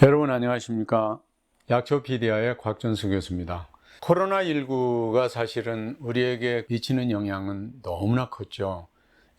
여러분 안녕하십니까? 약초피디아의 곽준수 교수입니다. 코로나19가 사실은 우리에게 미치는 영향은 너무나 컸죠.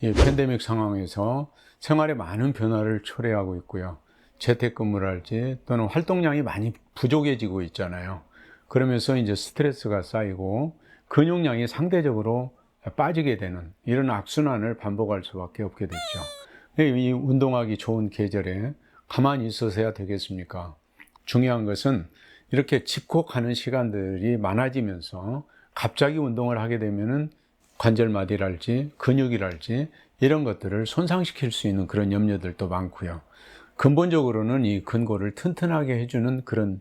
이 팬데믹 상황에서 생활에 많은 변화를 초래하고 있고요. 재택근무를 할지 또는 활동량이 많이 부족해지고 있잖아요. 그러면서 이제 스트레스가 쌓이고 근육량이 상대적으로 빠지게 되는 이런 악순환을 반복할 수밖에 없게 됐죠. 이 운동하기 좋은 계절에 가만히 있어서야 되겠습니까? 중요한 것은 이렇게 집콕하는 시간들이 많아지면서 갑자기 운동을 하게 되면은 관절마디랄지 근육이랄지 이런 것들을 손상시킬 수 있는 그런 염려들도 많고요. 근본적으로는 이 근골을 튼튼하게 해주는 그런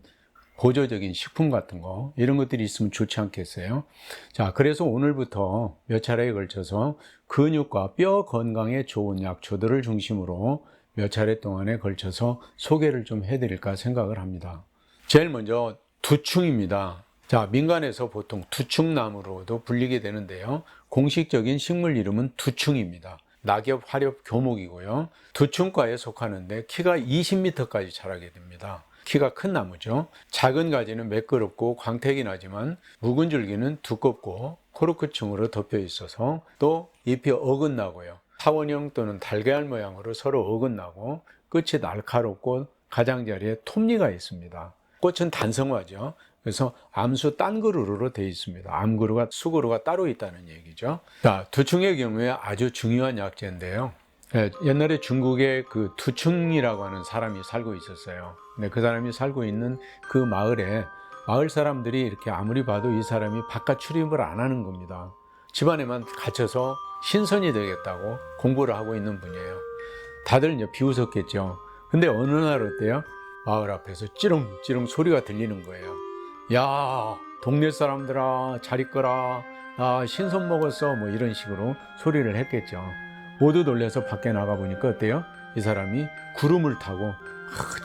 보조적인 식품 같은 거 이런 것들이 있으면 좋지 않겠어요? 자, 그래서 오늘부터 몇 차례에 걸쳐서 근육과 뼈 건강에 좋은 약초들을 중심으로 몇 차례 동안에 걸쳐서 소개를 좀 해드릴까 생각을 합니다. 제일 먼저 두충입니다. 자, 민간에서 보통 두충나무로도 불리게 되는데요. 공식적인 식물 이름은 두충입니다. 낙엽, 화렵, 교목이고요. 두충과에 속하는데 키가 20m까지 자라게 됩니다. 키가 큰 나무죠. 작은 가지는 매끄럽고 광택이 나지만 묵은 줄기는 두껍고 코르크층으로 덮여 있어서 또 잎이 어긋나고요. 타원형 또는 달걀 모양으로 서로 어긋나고 끝이 날카롭고 가장자리에 톱니가 있습니다. 꽃은 단성화죠. 그래서 암수 딴그루로 되어 있습니다. 암그루가 수그루가 따로 있다는 얘기죠. 자, 두충의 경우에 아주 중요한 약재인데요. 옛날에 중국에 그 두충이라고 하는 사람이 살고 있었어요. 근데 그 사람이 살고 있는 그 마을에 마을 사람들이 이렇게 아무리 봐도 이 사람이 바깥 출입을 안 하는 겁니다. 집안에만 갇혀서 신선이 되겠다고 공부를 하고 있는 분이에요. 다들 이제 비웃었겠죠. 근데 어느 날 어때요? 마을 앞에서 찌릉찌릉 소리가 들리는 거예요. 야, 동네 사람들아, 잘 있거라. 나 신선 먹었어. 뭐 이런 식으로 소리를 했겠죠. 모두 놀래서 밖에 나가 보니까 어때요? 이 사람이 구름을 타고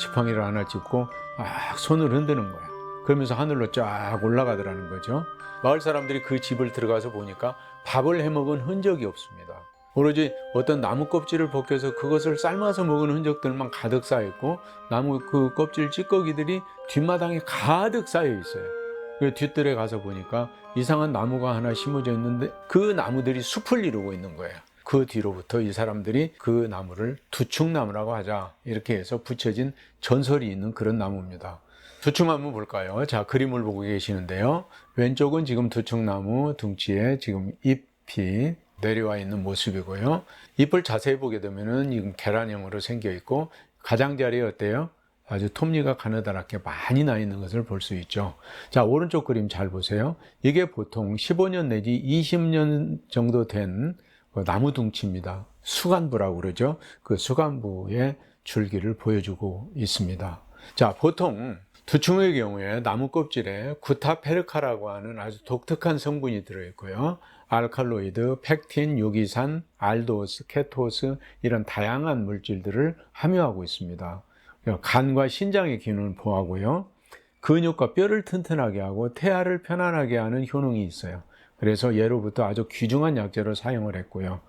지팡이를 하나 짚고 막 손을 흔드는 거야. 그러면서 하늘로 쫙 올라가더라는 거죠. 마을 사람들이 그 집을 들어가서 보니까 밥을 해먹은 흔적이 없습니다. 오로지 어떤 나무 껍질을 벗겨서 그것을 삶아서 먹은 흔적들만 가득 쌓여있고 나무 그 껍질 찌꺼기들이 뒷마당에 가득 쌓여 있어요. 그 뒷뜰에 가서 보니까 이상한 나무가 하나 심어져 있는데 그 나무들이 숲을 이루고 있는 거예요. 그 뒤로부터 이 사람들이 그 나무를 두충나무라고 하자 이렇게 해서 붙여진 전설이 있는 그런 나무입니다. 두충 한번 볼까요? 자, 그림을 보고 계시는데요. 왼쪽은 지금 두충나무 둥치에 지금 잎이 내려와 있는 모습이고요. 잎을 자세히 보게 되면은 지금 계란형으로 생겨 있고 가장자리에 어때요? 아주 톱니가 가느다랗게 많이 나 있는 것을 볼 수 있죠. 자, 오른쪽 그림 잘 보세요. 이게 보통 15년 내지 20년 정도 된 나무 둥치입니다. 수간부라고 그러죠. 그 수간부의 줄기를 보여주고 있습니다. 자, 보통 두충의 경우에 나무 껍질에 구타페르카라고 하는 아주 독특한 성분이 들어있고요. 알칼로이드, 펙틴, 유기산, 알도스, 케토스 이런 다양한 물질들을 함유하고 있습니다. 간과 신장의 기능을 보호하고요. 근육과 뼈를 튼튼하게 하고 태아를 편안하게 하는 효능이 있어요. 그래서 예로부터 아주 귀중한 약재로 사용을 했고요.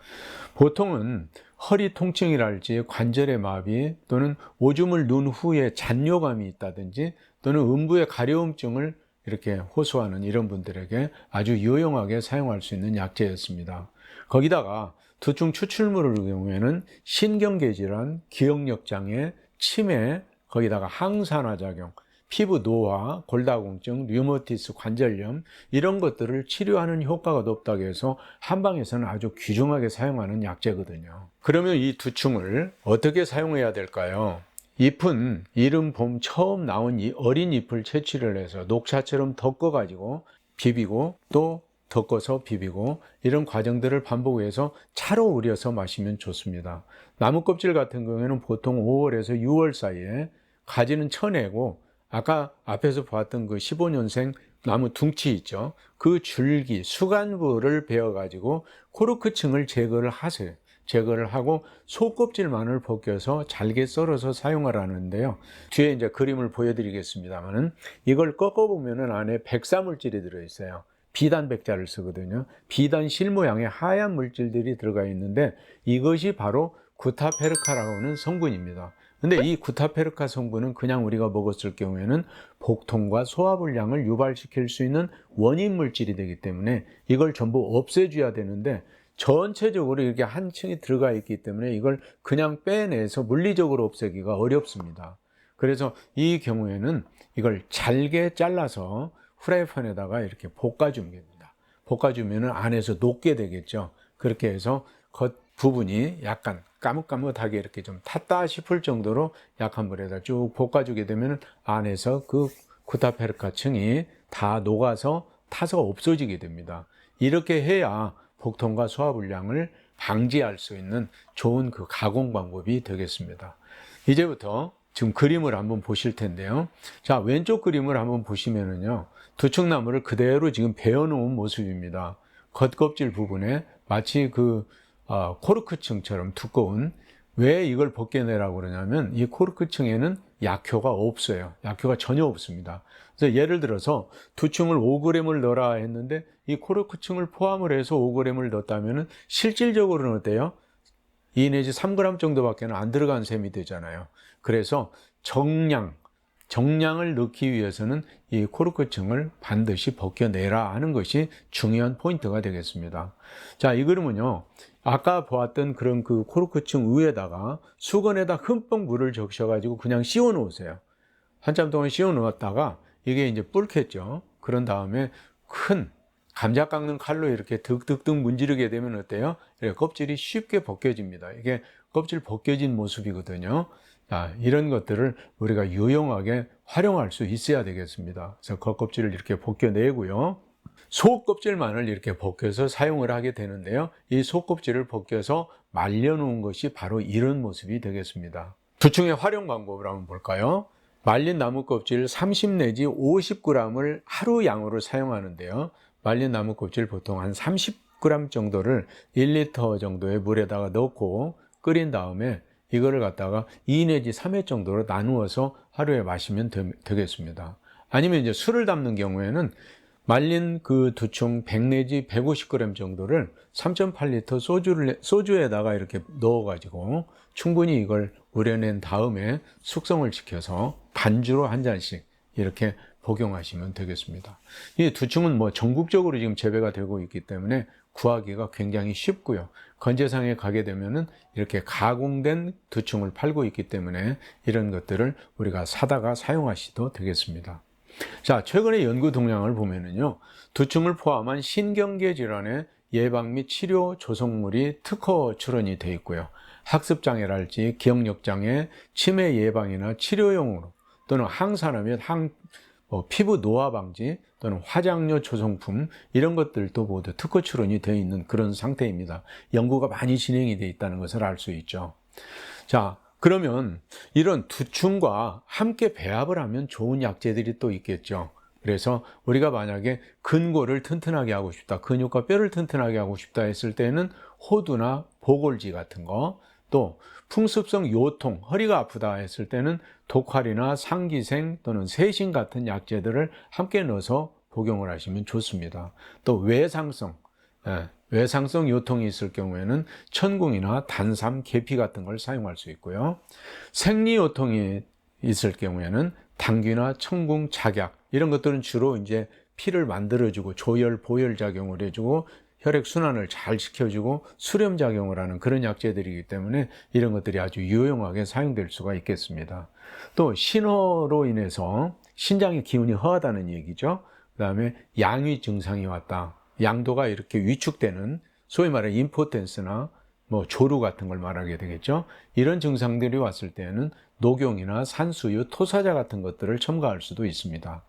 보통은 허리 통증이랄지 관절의 마비 또는 오줌을 눈 후에 잔뇨감이 있다든지 또는 음부의 가려움증을 이렇게 호소하는 이런 분들에게 아주 유용하게 사용할 수 있는 약재였습니다. 거기다가 두충 추출물의 경우에는 신경계 질환, 기억력 장애, 치매, 거기다가 항산화 작용, 피부 노화, 골다공증, 류머티스, 관절염 이런 것들을 치료하는 효과가 높다고 해서 한방에서는 아주 귀중하게 사용하는 약재거든요. 그러면 이 두충을 어떻게 사용해야 될까요? 잎은 이른 봄 처음 나온 이 어린 잎을 채취를 해서 녹차처럼 덮어가지고 비비고 또 덮어서 비비고 이런 과정들을 반복해서 차로 우려서 마시면 좋습니다. 나무 껍질 같은 경우에는 보통 5월에서 6월 사이에 가지는 쳐내고 아까 앞에서 봤던 그 15년생 나무 둥치 있죠. 그 줄기, 수간부를 베어가지고 코르크층을 제거를 하세요. 제거를 하고 속껍질만을 벗겨서 잘게 썰어서 사용하라는데요. 뒤에 이제 그림을 보여드리겠습니다만은 이걸 꺾어보면은 안에 백사물질이 들어있어요. 비단백자를 쓰거든요. 비단 실 모양의 하얀 물질들이 들어가 있는데 이것이 바로 구타페르카라고 하는 성분입니다. 근데 이 구타페르카 성분은 그냥 우리가 먹었을 경우에는 복통과 소화불량을 유발시킬 수 있는 원인 물질이 되기 때문에 이걸 전부 없애줘야 되는데 전체적으로 이렇게 한 층이 들어가 있기 때문에 이걸 그냥 빼내서 물리적으로 없애기가 어렵습니다. 그래서 이 경우에는 이걸 잘게 잘라서 프라이팬에다가 이렇게 볶아주면 됩니다. 볶아주면 안에서 녹게 되겠죠. 그렇게 해서 겉 부분이 약간 까뭇까뭇하게 이렇게 좀 탔다 싶을 정도로 약한 불에다 쭉 볶아주게 되면 안에서 그 구타페르카 층이 다 녹아서 타서 없어지게 됩니다. 이렇게 해야 복통과 소화불량을 방지할 수 있는 좋은 그 가공 방법이 되겠습니다. 이제부터 지금 그림을 한번 보실 텐데요. 자, 왼쪽 그림을 한번 보시면은요, 두충나무를 그대로 지금 베어 놓은 모습입니다. 겉껍질 부분에 마치 그 코르크층처럼 두꺼운, 왜 이걸 벗겨내라고 그러냐면 이 코르크층에는 약효가 없어요. 약효가 전혀 없습니다. 그래서 예를 들어서 두충을 5g을 넣어라 했는데 이 코르크층을 포함을 해서 5g을 넣었다면 실질적으로는 어때요? 2 내지 3g 정도밖에 안 들어간 셈이 되잖아요. 그래서 정량을 넣기 위해서는 이 코르크층을 반드시 벗겨내라 하는 것이 중요한 포인트가 되겠습니다. 자, 이 그림은요, 아까 보았던 그런 그 코르크층 위에다가 수건에다 흠뻑 물을 적셔가지고 그냥 씌워 놓으세요. 한참 동안 씌워 놓았다가 이게 이제 불겠죠. 그런 다음에 큰 감자 깎는 칼로 이렇게 득득득 문지르게 되면 어때요? 이렇게 껍질이 쉽게 벗겨집니다. 이게 껍질 벗겨진 모습이거든요. 자, 이런 것들을 우리가 유용하게 활용할 수 있어야 되겠습니다. 그래서 겉껍질을 이렇게 벗겨내고요. 속껍질만을 이렇게 벗겨서 사용을 하게 되는데요. 이 속껍질을 벗겨서 말려놓은 것이 바로 이런 모습이 되겠습니다. 두충의 활용 방법을 한번 볼까요? 말린 나무 껍질 30 내지 50g을 하루 양으로 사용하는데요. 말린 나무 껍질 보통 한 30g 정도를 1리터 정도의 물에다가 넣고 끓인 다음에 이거를 갖다가 2 내지 3회 정도로 나누어서 하루에 마시면 되겠습니다. 아니면 이제 술을 담는 경우에는 말린 그 두충 100 내지 150g 정도를 3.8리터 소주에다가 이렇게 넣어가지고 충분히 이걸 우려낸 다음에 숙성을 시켜서 반주로 한 잔씩 이렇게 복용하시면 되겠습니다. 이 두충은 뭐 전국적으로 지금 재배가 되고 있기 때문에 구하기가 굉장히 쉽고요. 건재상에 가게 되면은 이렇게 가공된 두충을 팔고 있기 때문에 이런 것들을 우리가 사다가 사용하셔도 되겠습니다. 자, 최근의 연구 동향을 보면은요, 두충을 포함한 신경계 질환의 예방 및 치료 조성물이 특허 출원이 되어 있고요. 학습장애랄지 기억력장애, 치매 예방이나 치료용으로 또는 항산화 및 피부 노화 방지 또는 화장료 조성품 이런 것들도 모두 특허 출원이 되어 있는 그런 상태입니다. 연구가 많이 진행이 되어 있다는 것을 알 수 있죠. 자, 그러면 이런 두충과 함께 배합을 하면 좋은 약재들이 또 있겠죠. 그래서 우리가 만약에 근골을 튼튼하게 하고 싶다, 근육과 뼈를 튼튼하게 하고 싶다 했을 때는 호두나 보골지 같은 거, 또 풍습성 요통, 허리가 아프다 했을 때는 독활이나 상기생 또는 세신 같은 약재들을 함께 넣어서 복용을 하시면 좋습니다. 또 외상성 요통이 있을 경우에는 천궁이나 단삼, 계피 같은 걸 사용할 수 있고요. 생리 요통이 있을 경우에는 당귀나 천궁, 작약 이런 것들은 주로 이제 피를 만들어주고 조혈, 보혈 작용을 해주고 혈액 순환을 잘 시켜주고 수렴 작용을 하는 그런 약재들이기 때문에 이런 것들이 아주 유용하게 사용될 수가 있겠습니다. 또 신호로 인해서 신장의 기운이 허하다는 얘기죠. 그 다음에 양위 증상이 왔다. 양도가 이렇게 위축되는 소위 말하는 임포텐스나 뭐 조루 같은 걸 말하게 되겠죠. 이런 증상들이 왔을 때는 녹용이나 산수유, 토사자 같은 것들을 첨가할 수도 있습니다.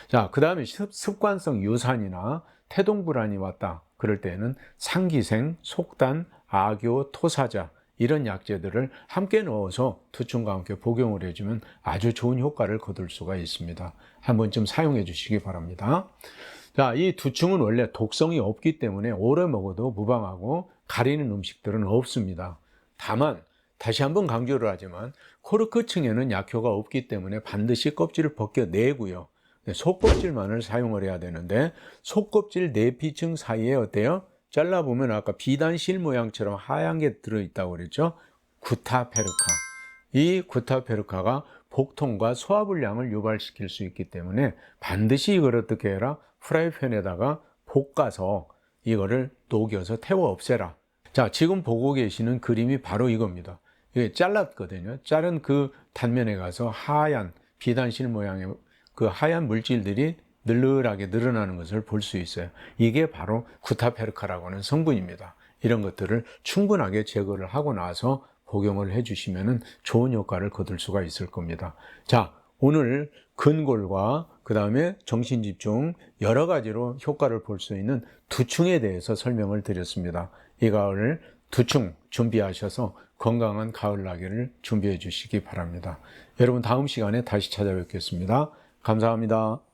자, 그 다음에 습관성 유산이나 태동불안이 왔다. 그럴 때는 상기생, 속단, 악교, 토사자 이런 약재들을 함께 넣어서 두충과 함께 복용을 해주면 아주 좋은 효과를 거둘 수가 있습니다. 한 번쯤 사용해 주시기 바랍니다. 자, 이 두충은 원래 독성이 없기 때문에 오래 먹어도 무방하고 가리는 음식들은 없습니다. 다만 다시 한번 강조를 하지만 코르크층에는 약효가 없기 때문에 반드시 껍질을 벗겨내고요. 속껍질만을 사용을 해야 되는데 속껍질 내피층 사이에 어때요? 잘라보면 아까 비단실 모양처럼 하얀 게 들어있다고 그랬죠? 구타페르카. 이 구타페르카가 복통과 소화불량을 유발시킬 수 있기 때문에 반드시 이걸 어떻게 해라? 프라이팬에다가 볶아서 이거를 녹여서 태워 없애라. 자, 지금 보고 계시는 그림이 바로 이겁니다. 이게 잘랐거든요. 자른 그 단면에 가서 하얀 비단실 모양의 그 하얀 물질들이 늘늘하게 늘어나는 것을 볼 수 있어요. 이게 바로 구타페르카라고 하는 성분입니다. 이런 것들을 충분하게 제거를 하고 나서 복용을 해주시면 좋은 효과를 거둘 수가 있을 겁니다. 자, 오늘 근골과 그 다음에 정신집중 여러 가지로 효과를 볼 수 있는 두충에 대해서 설명을 드렸습니다. 이 가을 두충 준비하셔서 건강한 가을나기를 준비해 주시기 바랍니다. 여러분 다음 시간에 다시 찾아뵙겠습니다. 감사합니다.